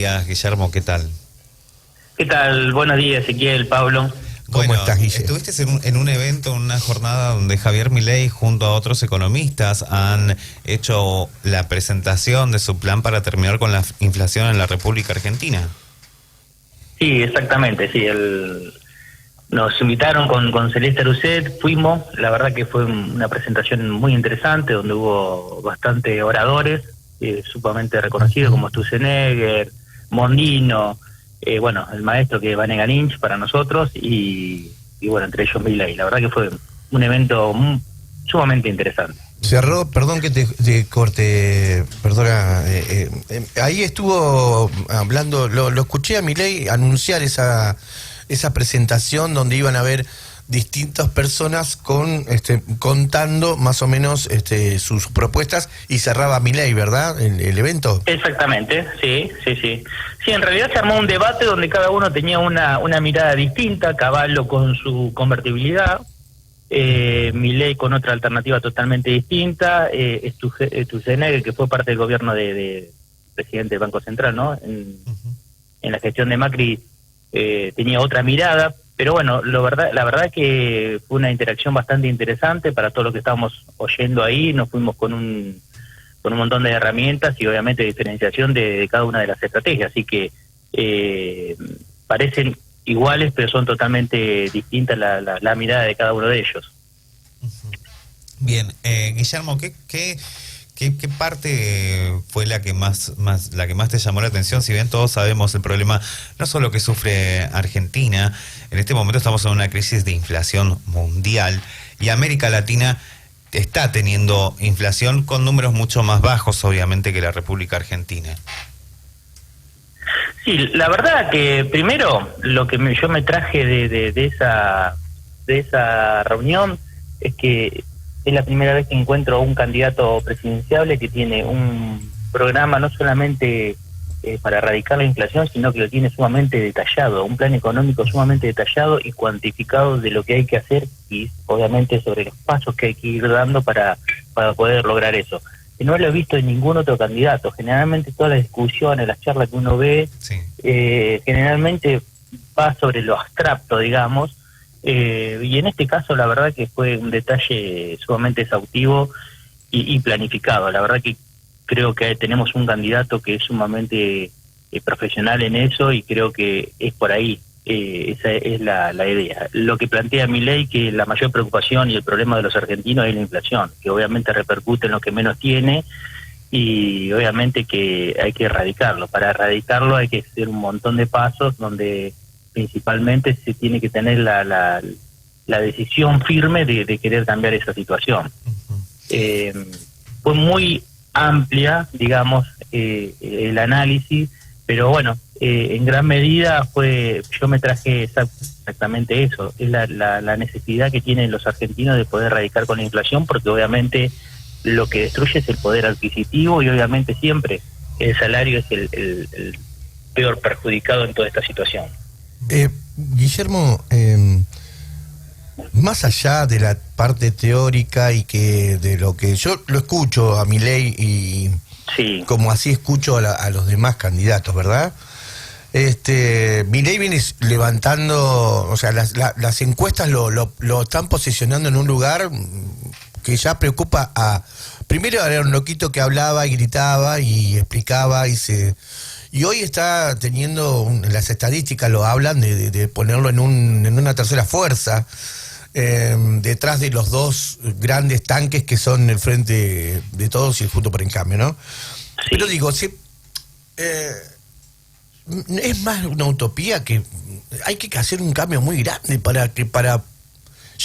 Guillermo, ¿qué tal? ¿Qué tal? Buenos días, Ezequiel, Pablo. ¿Cómo estás, Guille? Estuviste en un evento, en una jornada donde Javier Milei junto a otros economistas han hecho la presentación de su plan para terminar con la inflación en la República Argentina. Sí, exactamente, sí. Nos invitaron con Celeste Rousset, fuimos, la verdad que fue una presentación muy interesante, donde hubo bastante oradores, sumamente reconocidos como Sturzenegger, Mondino, bueno, el maestro que es Vanega Lynch para nosotros, y bueno, entre ellos Milei. La verdad que fue un evento sumamente interesante. Cerró, perdón que te corte, perdona, ahí estuvo hablando, lo escuché a Milei anunciar esa presentación donde iban a haber distintas personas contando más o menos sus propuestas, y cerraba Milei, ¿verdad? El evento. Exactamente, sí. Sí, en realidad se armó un debate donde cada uno tenía una mirada distinta, Caballo con su convertibilidad, Milei con otra alternativa totalmente distinta, Sturzenegger, que fue parte del gobierno de presidente del Banco Central, ¿no? En la gestión de Macri tenía otra mirada, pero bueno, la verdad que fue una interacción bastante interesante para todo lo que estábamos oyendo ahí. Nos fuimos con un montón de herramientas y obviamente diferenciación de cada una de las estrategias, así que parecen iguales, pero son totalmente distintas la mirada de cada uno de ellos. Bien, Guillermo, ¿qué parte fue la que más te llamó la atención? Si bien todos sabemos el problema no solo que sufre Argentina, en este momento estamos en una crisis de inflación mundial y América Latina está teniendo inflación con números mucho más bajos, obviamente, que la República Argentina. Sí, la verdad que primero lo que yo me traje de esa reunión es que es la primera vez que encuentro a un candidato presidenciable que tiene un programa no solamente para erradicar la inflación, sino que lo tiene sumamente detallado, un plan económico sumamente detallado y cuantificado de lo que hay que hacer y obviamente sobre los pasos que hay que ir dando para poder lograr eso. Y no lo he visto en ningún otro candidato. Generalmente todas las discusiones, las charlas que uno ve, sí, generalmente va sobre lo abstracto, digamos, y en este caso la verdad que fue un detalle sumamente exhaustivo y planificado. La verdad que creo que tenemos un candidato que es sumamente profesional en eso y creo que es por ahí, esa es la idea. Lo que plantea Milei, que la mayor preocupación y el problema de los argentinos es la inflación, que obviamente repercute en lo que menos tiene y obviamente que hay que erradicarlo. Para erradicarlo hay que hacer un montón de pasos donde principalmente se tiene que tener la decisión firme de querer cambiar esa situación. Fue muy amplia, digamos, el análisis, pero bueno, en gran medida yo me traje exactamente eso, es la necesidad que tienen los argentinos de poder erradicar con la inflación, porque obviamente lo que destruye es el poder adquisitivo y obviamente siempre el salario es el peor perjudicado en toda esta situación. Guillermo, más allá de la parte teórica y que de lo que yo lo escucho a Milei y sí, como así escucho a los demás candidatos, ¿verdad? Milei viene levantando, o sea, las encuestas lo están posicionando en un lugar que ya preocupa primero era un loquito que hablaba y gritaba y explicaba y hoy está teniendo, las estadísticas lo hablan de ponerlo en una tercera fuerza, detrás de los dos grandes tanques que son el Frente de Todos y el Juntos por el Cambio, ¿no? Sí. Pero digo, es más una utopía, que hay que hacer un cambio muy grande para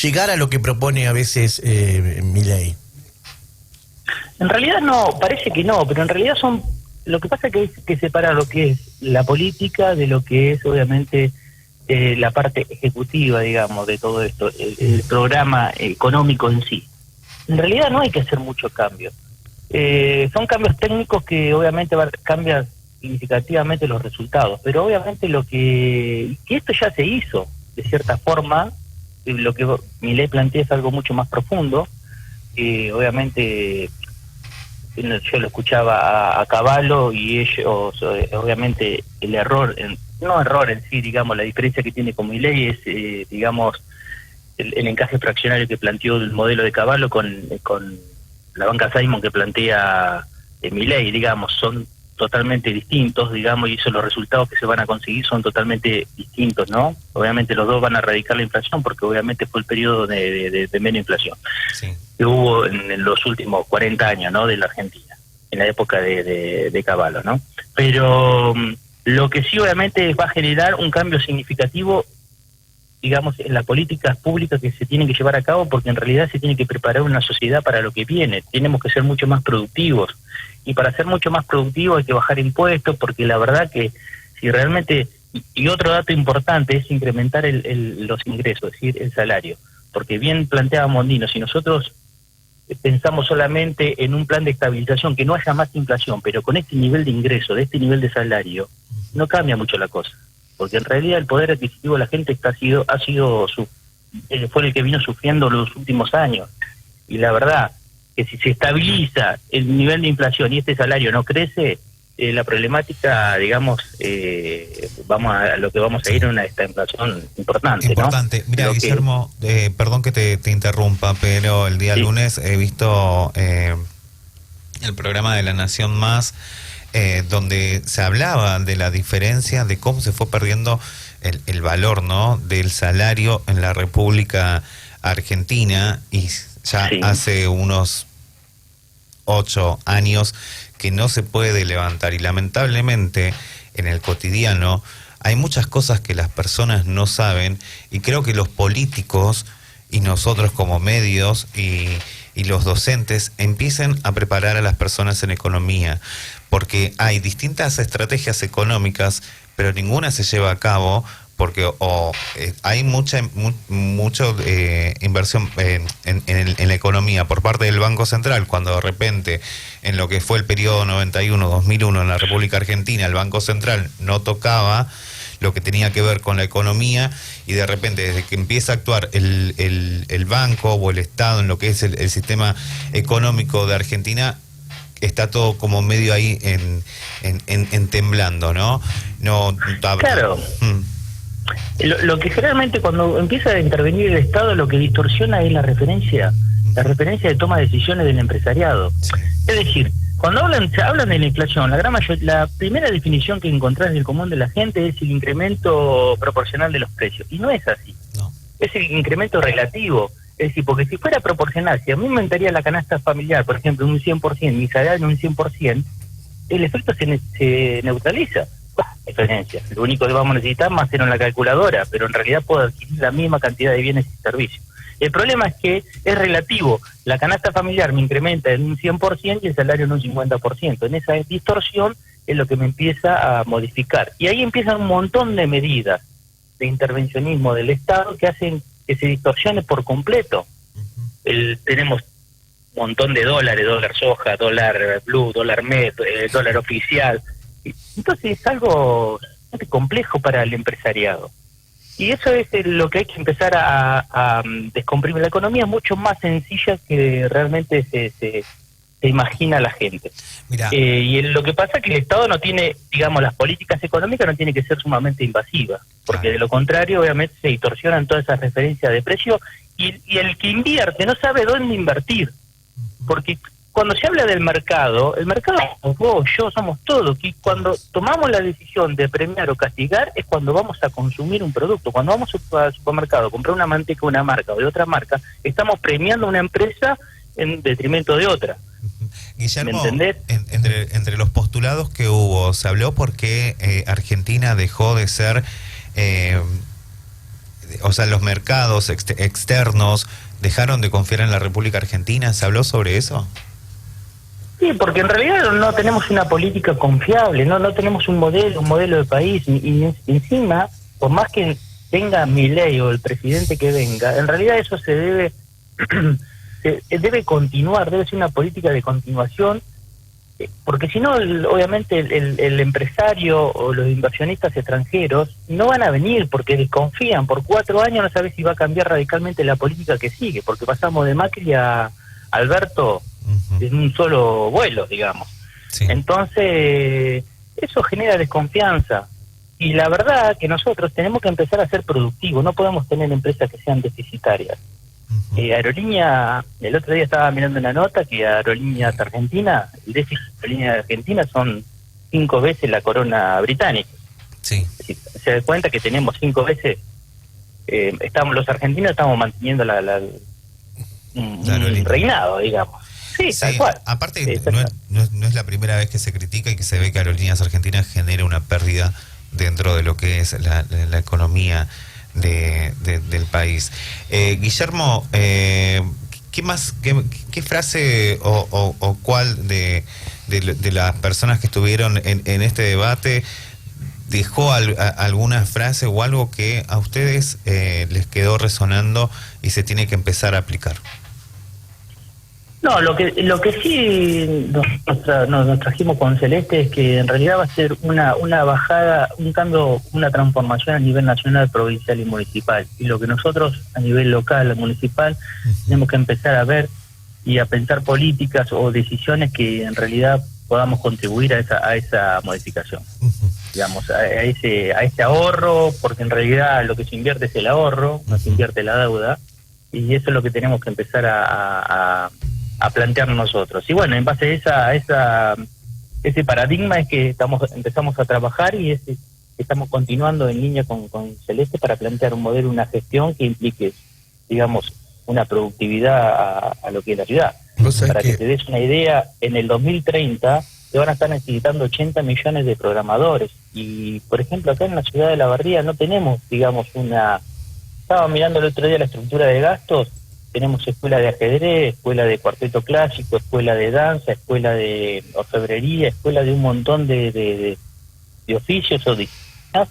llegar a lo que propone a veces Milei. En realidad no, parece que no, pero en realidad lo que pasa es que hay que separar lo que es la política de lo que es obviamente la parte ejecutiva, digamos, de todo esto, el programa económico en sí. En realidad no hay que hacer muchos cambios. Son cambios técnicos que obviamente cambian significativamente los resultados, pero obviamente que esto ya se hizo, de cierta forma, lo que Milei plantea es algo mucho más profundo, obviamente yo lo escuchaba a Cavallo y ellos, obviamente, el error, no error en sí, digamos, la diferencia que tiene con Milei es, digamos, el encaje fraccionario que planteó el modelo de Cavallo con la banca Simon que plantea Milei, digamos, son totalmente distintos, digamos, y eso, los resultados que se van a conseguir son totalmente distintos, ¿no? Obviamente los dos van a erradicar la inflación porque obviamente fue el periodo de menos inflación que hubo en los últimos 40 años, ¿no?, de la Argentina, en la época de Cavallo, ¿no? Pero lo que sí obviamente va a generar un cambio significativo, digamos, en las políticas públicas que se tienen que llevar a cabo, porque en realidad se tiene que preparar una sociedad para lo que viene. Tenemos que ser mucho más productivos, y para ser mucho más productivos hay que bajar impuestos, porque la verdad que si realmente, y otro dato importante es incrementar los ingresos, es decir, el salario, porque bien planteaba Mondino, si nosotros pensamos solamente en un plan de estabilización, que no haya más inflación, pero con este nivel de ingreso, de este nivel de salario, no cambia mucho la cosa, porque en realidad el poder adquisitivo de la gente fue el que vino sufriendo los últimos años, y la verdad que si se estabiliza el nivel de inflación y este salario no crece, la problemática, digamos, lo que vamos a ir a una inflación importante, ¿no? Mira, Guillermo, perdón que te interrumpa, pero el día lunes he visto el programa de La Nación Más, donde se hablaba de la diferencia de cómo se fue perdiendo el valor, ¿no?, del salario en la República Argentina, y ya hace unos 8 años que no se puede levantar, y lamentablemente en el cotidiano hay muchas cosas que las personas no saben, y creo que los políticos y nosotros como medios y los docentes empiecen a preparar a las personas en economía, porque hay distintas estrategias económicas, pero ninguna se lleva a cabo porque hay mucha inversión en la economía por parte del Banco Central, cuando de repente en lo que fue el periodo 91-2001 en la República Argentina el Banco Central no tocaba lo que tenía que ver con la economía, y de repente desde que empieza a actuar el banco o el Estado en lo que es el sistema económico de Argentina, está todo como medio ahí en temblando, ¿no? Claro. Lo que generalmente cuando empieza a intervenir el Estado, lo que distorsiona es la referencia de toma de decisiones del empresariado. Es decir, cuando hablan de la inflación, la primera definición que encontrás del común de la gente es el incremento proporcional de los precios, y no es así. No. Es el incremento relativo. Es decir, porque si fuera proporcional, si a mí me aumentaría la canasta familiar, por ejemplo, un 100%, mi salario un 100%, el efecto se neutraliza. Diferencia. Lo único que vamos a necesitar más era la calculadora, pero en realidad puedo adquirir la misma cantidad de bienes y servicios. El problema es que es relativo. La canasta familiar me incrementa en un 100% y el salario en un 50%. En esa distorsión es lo que me empieza a modificar. Y ahí empiezan un montón de medidas de intervencionismo del Estado que hacen que se distorsione por completo. Tenemos un montón de dólares, dólar soja, dólar blue, dólar MEP, dólar oficial. Entonces es algo bastante complejo para el empresariado. Y eso es lo que hay que empezar a descomprimir. La economía es mucho más sencilla que realmente se imagina la gente. Y lo que pasa es que el Estado no tiene, digamos, las políticas económicas no tienen que ser sumamente invasivas, porque de lo contrario obviamente se distorsionan todas esas referencias de precio, y el que invierte no sabe dónde invertir, porque cuando se habla del mercado, el mercado somos vos, yo, somos todos, y cuando tomamos la decisión de premiar o castigar es cuando vamos a consumir un producto. Cuando vamos al supermercado a comprar una manteca de una marca o de otra marca, estamos premiando a una empresa en detrimento de otra. Guillermo, entre los postulados que hubo, ¿se habló por qué Argentina dejó de ser, o sea, los mercados externos dejaron de confiar en la República Argentina? ¿Se habló sobre eso? Sí, porque en realidad no tenemos una política confiable, no tenemos un modelo de país, y encima, por más que venga Milei o el presidente que venga, en realidad eso se debe continuar, debe ser una política de continuación, porque si no, obviamente el empresario o los inversionistas extranjeros no van a venir porque desconfían. Por 4 años no sabes si va a cambiar radicalmente la política que sigue, porque pasamos de Macri a Alberto en un solo vuelo, digamos. Sí. Entonces, eso genera desconfianza. Y la verdad que nosotros tenemos que empezar a ser productivos, no podemos tener empresas que sean deficitarias. Aerolínea, el otro día estaba mirando una nota que Aerolíneas Argentina, el déficit de Aerolíneas Argentina son 5 veces la corona británica. Sí. Se da cuenta que tenemos 5 veces, los argentinos estamos manteniendo un reinado, digamos. Sí, tal cual. Aparte, no es la primera vez que se critica y que se ve que Aerolíneas Argentinas genera una pérdida dentro de lo que es la economía del país. Guillermo, ¿qué frase o cuál de las personas que estuvieron en este debate dejó alguna frase o algo que a ustedes les quedó resonando y se tiene que empezar a aplicar? No, lo que sí nos trajimos con Celeste es que en realidad va a ser una bajada, un cambio, una transformación a nivel nacional, provincial y municipal. Y lo que nosotros a nivel local, municipal, tenemos que empezar a ver y a pensar políticas o decisiones que en realidad podamos contribuir a esa modificación. Digamos, a ese ahorro, porque en realidad lo que se invierte es el ahorro, no se invierte la deuda, y eso es lo que tenemos que empezar a plantearnos nosotros. Y bueno, en base a ese paradigma es que empezamos a trabajar y estamos continuando en línea con Celeste para plantear un modelo, una gestión que implique, digamos, una productividad a lo que es la ciudad. Para que te des una idea, en el 2030 se van a estar necesitando 80 millones de programadores. Y, por ejemplo, acá en la ciudad de La Barría no tenemos, digamos, estaba mirando el otro día la estructura de gastos. Tenemos escuela de ajedrez, escuela de cuarteto clásico, escuela de danza, escuela de orfebrería, escuela de un montón de oficios o disciplinas,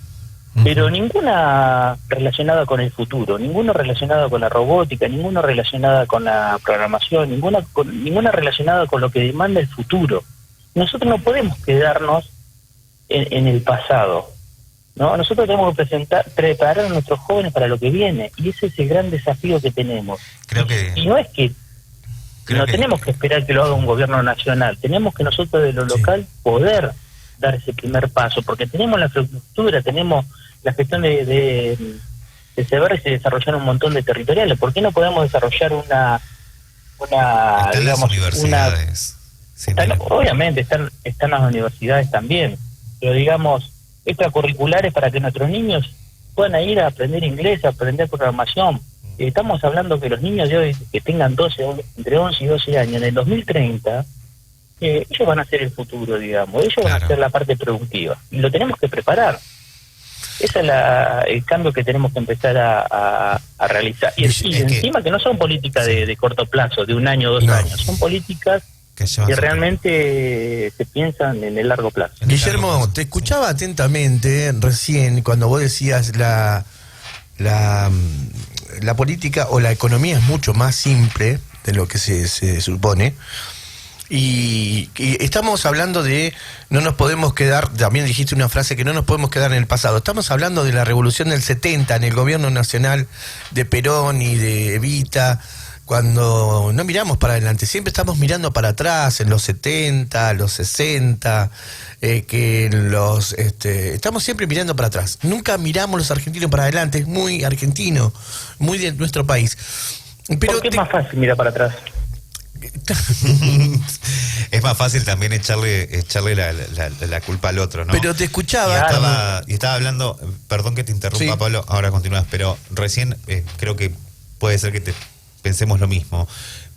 pero ninguna relacionada con el futuro, ninguna relacionada con la robótica, ninguna relacionada con la programación, ninguna relacionada con lo que demanda el futuro. Nosotros no podemos quedarnos en el pasado, ¿no? Nosotros tenemos que preparar a nuestros jóvenes para lo que viene, y ese es el gran desafío que tenemos. Y no es que tenemos que esperar que lo haga un gobierno nacional, tenemos que nosotros de lo local poder dar ese primer paso, porque tenemos la infraestructura, tenemos la gestión de saber y desarrollar un montón de territoriales. ¿Por qué no podemos desarrollar una digamos, las universidades? Obviamente están las universidades también, pero digamos extracurriculares para que nuestros niños puedan ir a aprender inglés, a aprender programación. Estamos hablando que los niños de hoy que tengan entre 11 y 12 años, en el 2030, ellos van a ser el futuro, digamos, ellos van a ser la parte productiva, y lo tenemos que preparar. Ese es el cambio que tenemos que empezar a realizar. Y encima que no son políticas de corto plazo, de 1 año o 2 años, son políticas que realmente se piensan en el largo plazo. Guillermo, te escuchaba atentamente recién cuando vos decías la política o la economía es mucho más simple de lo que se supone. Y estamos hablando de no nos podemos quedar, también dijiste una frase, que no nos podemos quedar en el pasado. Estamos hablando de la revolución del 70 en el gobierno nacional de Perón y de Evita, cuando no miramos para adelante, siempre estamos mirando para atrás, en los 70, los 60, estamos siempre mirando para atrás. Nunca miramos los argentinos para adelante, es muy argentino, muy de nuestro país. Pero ¿por qué es más fácil mirar para atrás? Es más fácil también echarle la culpa al otro, ¿no? Pero te escuchaba. Y estaba hablando, perdón que te interrumpa, sí. Pablo, ahora continúas, pero recién creo que puede ser que pensemos lo mismo,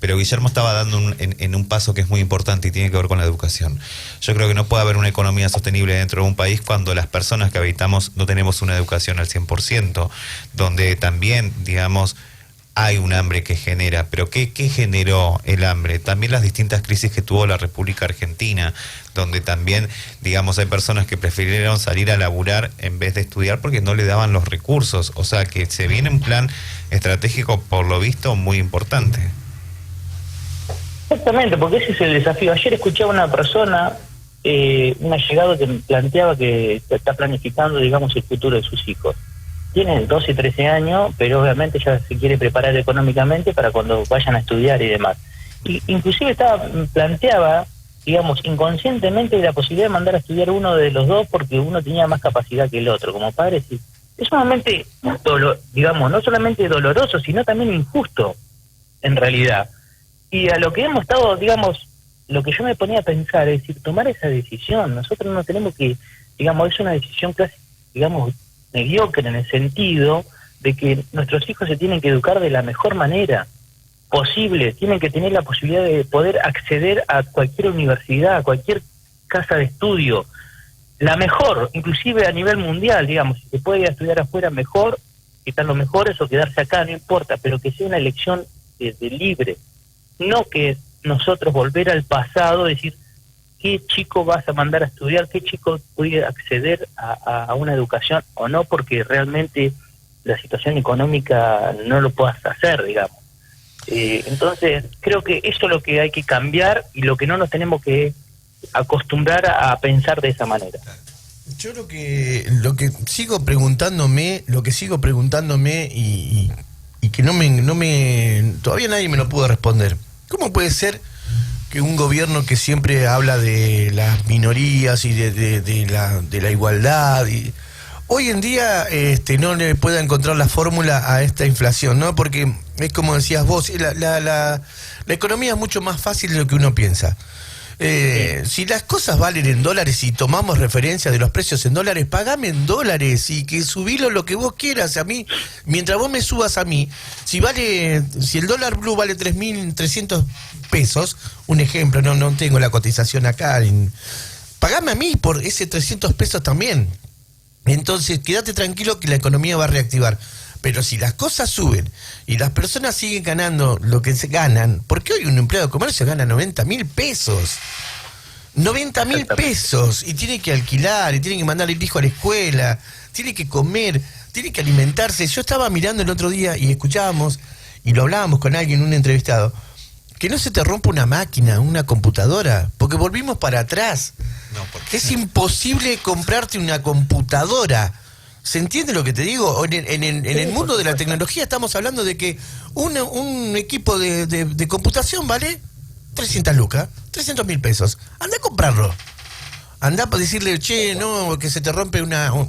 pero Guillermo estaba dando en un paso que es muy importante y tiene que ver con la educación. Yo creo que no puede haber una economía sostenible dentro de un país cuando las personas que habitamos no tenemos una educación al 100%, donde también, digamos, hay un hambre que genera, pero ¿qué generó el hambre? También las distintas crisis que tuvo la República Argentina, donde también, digamos, hay personas que prefirieron salir a laburar en vez de estudiar porque no le daban los recursos. O sea, que se viene un plan estratégico, por lo visto, muy importante. Exactamente, porque ese es el desafío. Ayer escuchaba a una persona, un allegado que planteaba que está planificando, digamos, el futuro de sus hijos. Tienen 12 y 13 años, pero obviamente ya se quiere preparar económicamente para cuando vayan a estudiar y demás. inclusive planteaba, digamos, inconscientemente la posibilidad de mandar a estudiar uno de los dos porque uno tenía más capacidad que el otro. Como padre, sí, es sumamente, digamos, no solamente doloroso, sino también injusto, en realidad. Y a lo que hemos estado, digamos, lo que yo me ponía a pensar es decir, tomar esa decisión. Nosotros no tenemos que, digamos, es una decisión casi, digamos, mediocre en el sentido de que nuestros hijos se tienen que educar de la mejor manera posible, tienen que tener la posibilidad de poder acceder a cualquier universidad, a cualquier casa de estudio, la mejor, inclusive a nivel mundial, digamos, si se puede ir a estudiar afuera mejor, quitar los mejores o quedarse acá, no importa, pero que sea una elección de libre, no que nosotros volver al pasado, decir, ¿qué chico vas a mandar a estudiar? ¿Qué chico puede acceder a una educación o no? Porque realmente la situación económica no lo puedas hacer, digamos. Entonces, creo que eso es lo que hay que cambiar y lo que no nos tenemos que acostumbrar a pensar de esa manera. Yo lo que sigo preguntándome y que no me todavía nadie me lo pudo responder. ¿Cómo puede ser que un gobierno que siempre habla de las minorías y de la igualdad y hoy en día no le pueda encontrar la fórmula a esta inflación, ¿no? Porque es como decías vos, la economía es mucho más fácil de lo que uno piensa. Si las cosas valen en dólares y tomamos referencia de los precios en dólares, pagame en dólares y que subilo lo que vos quieras. A mí, mientras vos me subas a mí, si el dólar blue vale 3.300 pesos, un ejemplo, no tengo la cotización acá, pagame a mí por ese 300 pesos también. Entonces, quédate tranquilo que la economía va a reactivar. Pero si las cosas suben y las personas siguen ganando lo que se ganan, porque hoy un empleado de comercio gana 90.000 pesos. 90.000 pesos. Y tiene que alquilar, y tiene que mandar al hijo a la escuela, tiene que comer, tiene que alimentarse. Yo estaba mirando el otro día y escuchábamos, y lo hablábamos con alguien, un entrevistado, que no se te rompa una máquina, una computadora, porque volvimos para atrás. No, es imposible comprarte una computadora. ¿Se entiende lo que te digo? En el mundo de la tecnología estamos hablando de que un equipo de computación vale 300 lucas, 300.000 pesos. Anda a comprarlo. Anda para decirle, che, no, que se te rompe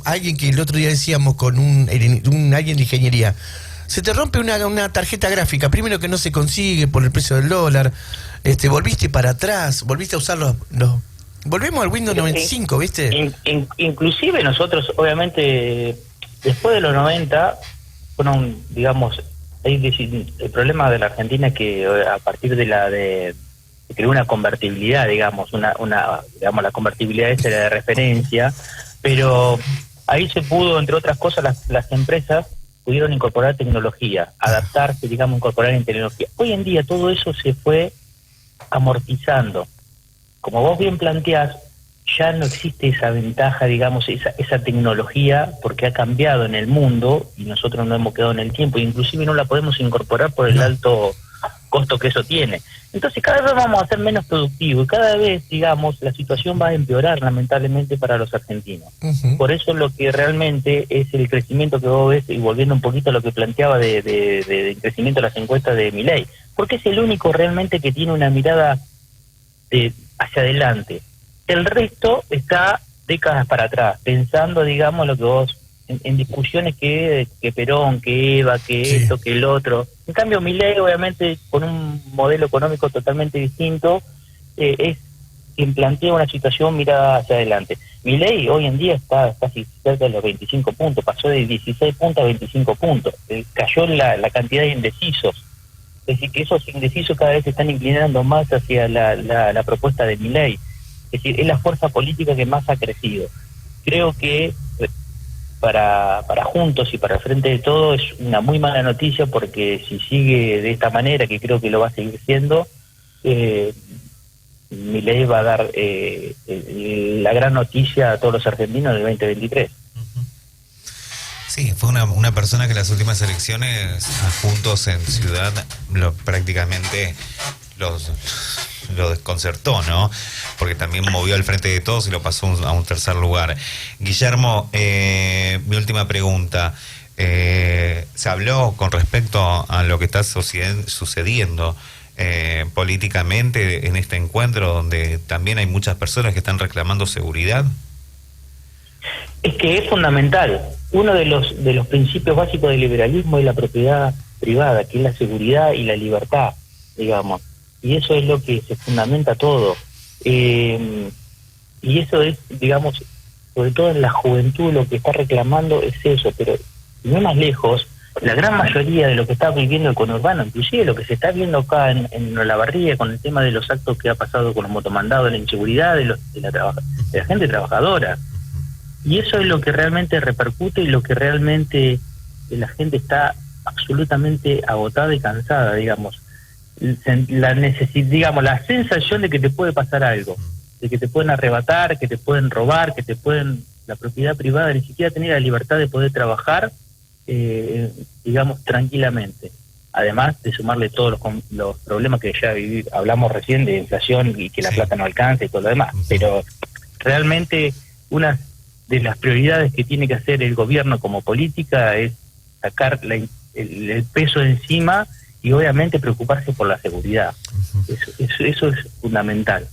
alguien que el otro día decíamos con alguien de ingeniería. Se te rompe una tarjeta gráfica, primero que no se consigue por el precio del dólar, volviste para atrás, volviste a usar volvemos al Windows 95, ¿viste? Inclusive nosotros, obviamente, después de los 90, fueron, digamos, el problema de la Argentina es que a partir de creó una convertibilidad, digamos, digamos, la convertibilidad esa era de referencia, pero ahí se pudo, entre otras cosas, las empresas pudieron incorporar tecnología, adaptarse, digamos, incorporar en tecnología. Hoy en día todo eso se fue amortizando. Como vos bien planteás, ya no existe esa ventaja, digamos, esa tecnología, porque ha cambiado en el mundo y nosotros no hemos quedado en el tiempo, inclusive no la podemos incorporar por el alto costo que eso tiene. Entonces cada vez vamos a ser menos productivos y cada vez, digamos, la situación va a empeorar lamentablemente para los argentinos. Por eso lo que realmente es el crecimiento que vos ves, y volviendo un poquito a lo que planteaba de crecimiento de las encuestas de Milei, porque es el único realmente que tiene una mirada hacia adelante. El resto está décadas para atrás, pensando, digamos, lo que vos, en discusiones que Perón, que Eva, que sí, esto, que el otro. En cambio, Milei, obviamente, con un modelo económico totalmente distinto, es quien plantea una situación mirada hacia adelante. Milei hoy en día está casi cerca de los 25 puntos, pasó de 16 puntos a 25 puntos, cayó la cantidad de indecisos. Es decir, que esos indecisos cada vez se están inclinando más hacia la propuesta de Milei. Es decir, es la fuerza política que más ha crecido. Creo que para Juntos y para el Frente de Todo es una muy mala noticia, porque si sigue de esta manera, que creo que lo va a seguir siendo, Milei va a dar la gran noticia a todos los argentinos del 2023. Sí, fue una persona que en las últimas elecciones a Juntos en Ciudad prácticamente lo desconcertó, ¿no? Porque también movió al Frente de Todos y lo pasó a un tercer lugar. Guillermo, mi última pregunta. ¿Se habló con respecto a lo que está sucediendo políticamente en este encuentro donde también hay muchas personas que están reclamando seguridad? Es que es fundamental. Uno de los principios básicos del liberalismo es la propiedad privada, que es la seguridad y la libertad, digamos. Y eso es lo que se fundamenta todo. Y eso es, digamos, sobre todo en la juventud, lo que está reclamando es eso. Pero no más lejos, la gran mayoría de lo que está viviendo el conurbano, inclusive lo que se está viendo acá en Olavarría con el tema de los actos que ha pasado con los motomandados, la inseguridad de la gente trabajadora. Y eso es lo que realmente repercute y lo que realmente la gente está absolutamente agotada y cansada, digamos. Digamos, la sensación de que te puede pasar algo, de que te pueden arrebatar, que te pueden robar, que te pueden... La propiedad privada, ni siquiera tener la libertad de poder trabajar, digamos, tranquilamente. Además de sumarle todos los problemas que ya hablamos recién de inflación y que la plata no alcanza y todo lo demás. Pero realmente una de las prioridades que tiene que hacer el gobierno como política es sacar el peso de encima y obviamente preocuparse por la seguridad. Eso es fundamental.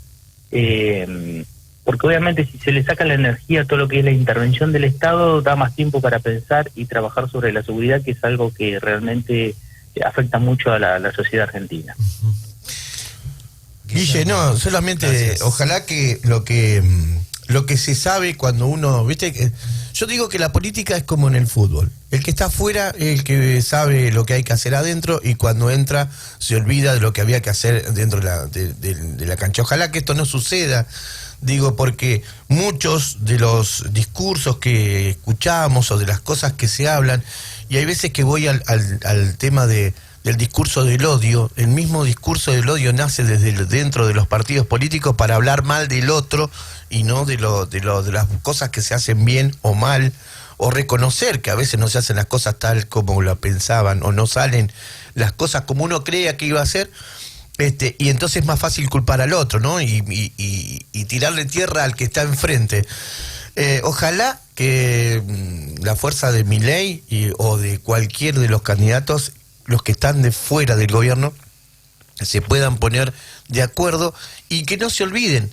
Porque obviamente si se le saca la energía a todo lo que es la intervención del Estado, da más tiempo para pensar y trabajar sobre la seguridad, que es algo que realmente afecta mucho a la sociedad argentina. Guille, no, solamente gracias. Ojalá que lo que se sabe cuando uno, viste, yo digo que la política es como en el fútbol. El que está afuera es el que sabe lo que hay que hacer adentro y cuando entra se olvida de lo que había que hacer dentro de la cancha. Ojalá que esto no suceda, digo, porque muchos de los discursos que escuchamos o de las cosas que se hablan, y hay veces que voy al tema del discurso del odio, el mismo discurso del odio nace desde dentro de los partidos políticos para hablar mal del otro y no de las cosas que se hacen bien o mal, o reconocer que a veces no se hacen las cosas tal como la pensaban, o no salen las cosas como uno creía que iba a ser, y entonces es más fácil culpar al otro, ¿no? Y tirarle tierra al que está enfrente. Ojalá que la fuerza de Milei o de cualquier de los candidatos, los que están de fuera del gobierno, se puedan poner de acuerdo y que no se olviden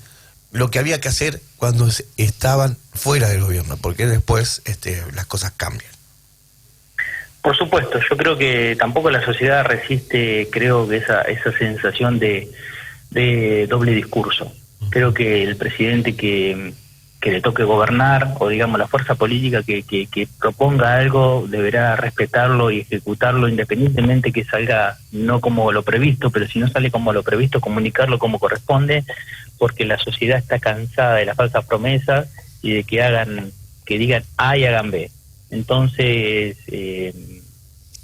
lo que había que hacer cuando estaban fuera del gobierno, porque después las cosas cambian. Por supuesto, yo creo que tampoco la sociedad resiste, creo que esa sensación de doble discurso. Creo que el presidente que le toque gobernar, o digamos la fuerza política que proponga algo, deberá respetarlo y ejecutarlo independientemente que salga no como lo previsto, pero si no sale como lo previsto, comunicarlo como corresponde, porque la sociedad está cansada de las falsas promesas y de que digan A y hagan B. Entonces,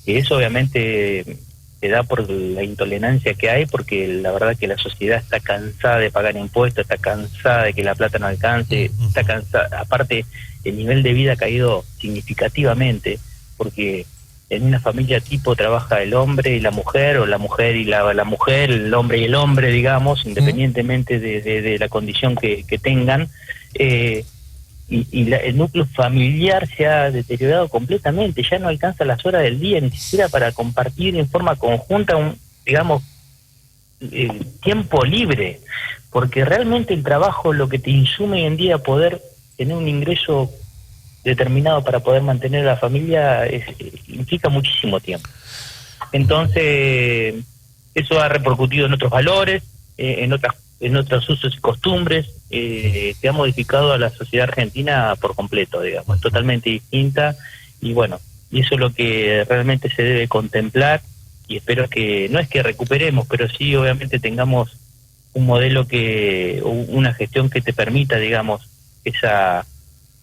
eso obviamente se da por la intolerancia que hay, porque la verdad que la sociedad está cansada de pagar impuestos, está cansada de que la plata no alcance, está cansada, aparte el nivel de vida ha caído significativamente, porque en una familia tipo trabaja el hombre y la mujer, o la mujer y la mujer, el hombre y el hombre, digamos, independientemente de la condición que tengan, y el núcleo familiar se ha deteriorado completamente, ya no alcanza las horas del día ni siquiera para compartir en forma conjunta digamos, tiempo libre, porque realmente el trabajo lo que te insume hoy en día poder tener un ingreso determinado para poder mantener a la familia implica muchísimo tiempo. Entonces, eso ha repercutido en otros valores, en otros usos y costumbres, que ha modificado a la sociedad argentina por completo, digamos, es totalmente distinta, y bueno, y eso es lo que realmente se debe contemplar, y espero que, no es que recuperemos, pero sí obviamente tengamos un modelo una gestión que te permita, digamos,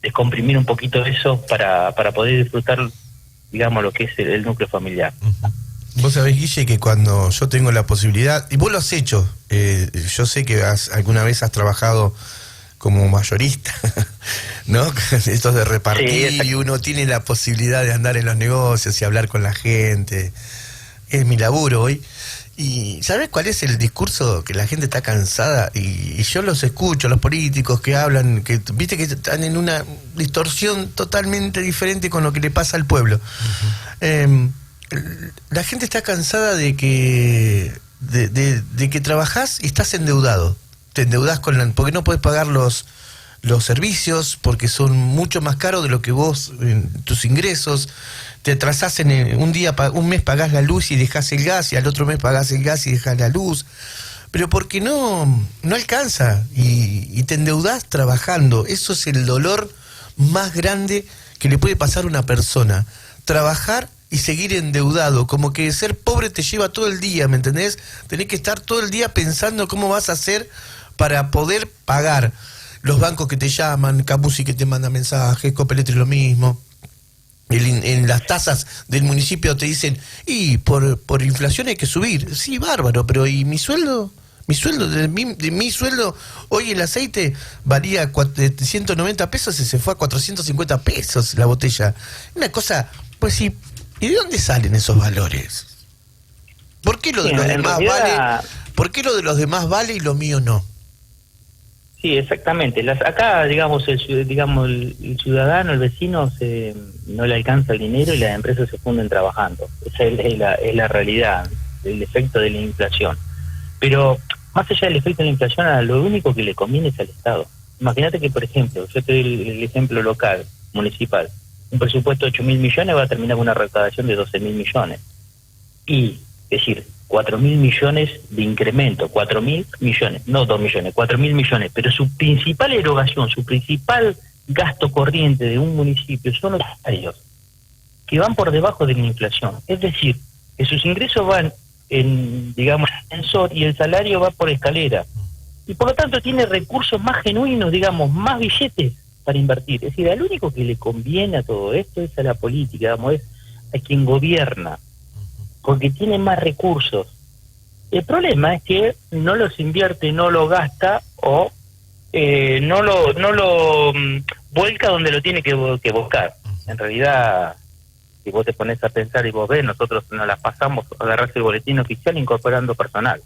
descomprimir un poquito eso para poder disfrutar, digamos, lo que es el núcleo familiar. Vos sabés, Guille, que cuando yo tengo la posibilidad, y vos lo has hecho, yo sé que alguna vez has trabajado como mayorista, ¿no? Esto de repartir, sí, y uno tiene la posibilidad de andar en los negocios y hablar con la gente. Es mi laburo hoy. Y ¿sabés cuál es el discurso que la gente está cansada? Y yo los escucho, los políticos que hablan, que viste que están en una distorsión totalmente diferente con lo que le pasa al pueblo. La gente está cansada de de que trabajás y estás endeudado. Te endeudás porque no puedes pagar los servicios, porque son mucho más caros de lo que vos, tus ingresos. Te atrasás un mes pagás la luz y dejás el gas, y al otro mes pagás el gas y dejás la luz. Pero porque no alcanza, y te endeudás trabajando. Eso es el dolor más grande que le puede pasar a una persona. Trabajar y seguir endeudado, como que ser pobre te lleva todo el día, ¿me entendés? Tenés que estar todo el día pensando cómo vas a hacer para poder pagar. Los bancos que te llaman, Camusi que te manda mensajes, Copeletri lo mismo. En las tasas del municipio te dicen, y por inflación hay que subir. Sí, bárbaro, pero ¿y mi sueldo? De mi sueldo, hoy el aceite valía 190 pesos y se fue a 450 pesos la botella. Una cosa, pues sí, ¿y de dónde salen esos valores? ¿Por qué lo de los demás vale? ¿Por qué lo de los demás vale y lo mío no? Sí, exactamente. Acá, digamos, el ciudadano, el vecino, no le alcanza el dinero y las empresas se funden trabajando. Esa es la realidad, el efecto de la inflación. Pero más allá del efecto de la inflación, lo único que le conviene es al Estado. Imagínate que, por ejemplo, yo te doy el ejemplo local, municipal, un presupuesto de 8.000 millones va a terminar con una recaudación de 12.000 millones. Y, es decir, 4.000 millones de incremento, 4.000 millones, no 2 millones, 4.000 millones, pero su principal erogación, su principal gasto corriente de un municipio son los salarios, que van por debajo de la inflación. Es decir, que sus ingresos van en, digamos, ascensor y el salario va por escalera. Y por lo tanto tiene recursos más genuinos, digamos, más billetes para invertir. Es decir, al único que le conviene a todo esto es a la política, digamos, es a quien gobierna, porque tiene más recursos. El problema es que no los invierte, no lo gasta o no lo vuelca donde lo tiene que buscar. En realidad, si vos te pones a pensar y vos ves, nosotros nos las pasamos, agarrás el boletín oficial incorporando personal.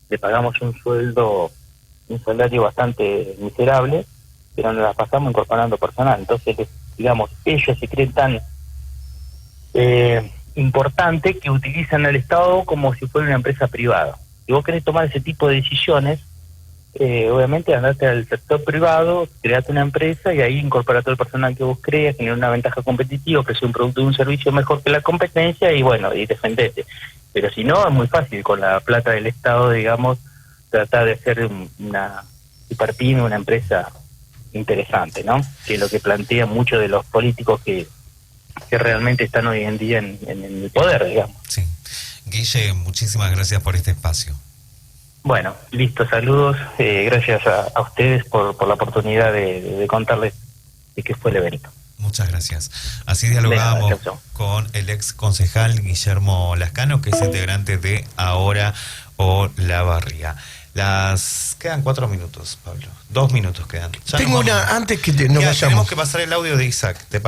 Le pagamos un salario bastante miserable, pero nos las pasamos incorporando personal. Entonces, digamos, ellos se creen tan importante que utilizan al Estado como si fuera una empresa privada. Si vos querés tomar ese tipo de decisiones, obviamente andate al sector privado, create una empresa y ahí incorpora todo el personal que vos creas, tener una ventaja competitiva, ofrecer un producto y un servicio mejor que la competencia y bueno, y defendete. Pero si no, es muy fácil con la plata del Estado, digamos, tratar de hacer una superpyme, una empresa interesante, ¿no? Que es lo que plantean muchos de los políticos que realmente están hoy en día en el poder, digamos. Sí. Guille, muchísimas gracias por este espacio. Bueno, listo, saludos. Gracias a ustedes por la oportunidad de contarles de qué fue el evento. Muchas gracias. Así dialogábamos con el ex concejal Guillermo Lascano, que es integrante de Ahora Olavarría. Quedan 4 minutos, Pablo. 2 minutos quedan. Ya tengo una, antes que nos vayamos. Tenemos que pasar el audio de Isaac. ¿Te parece?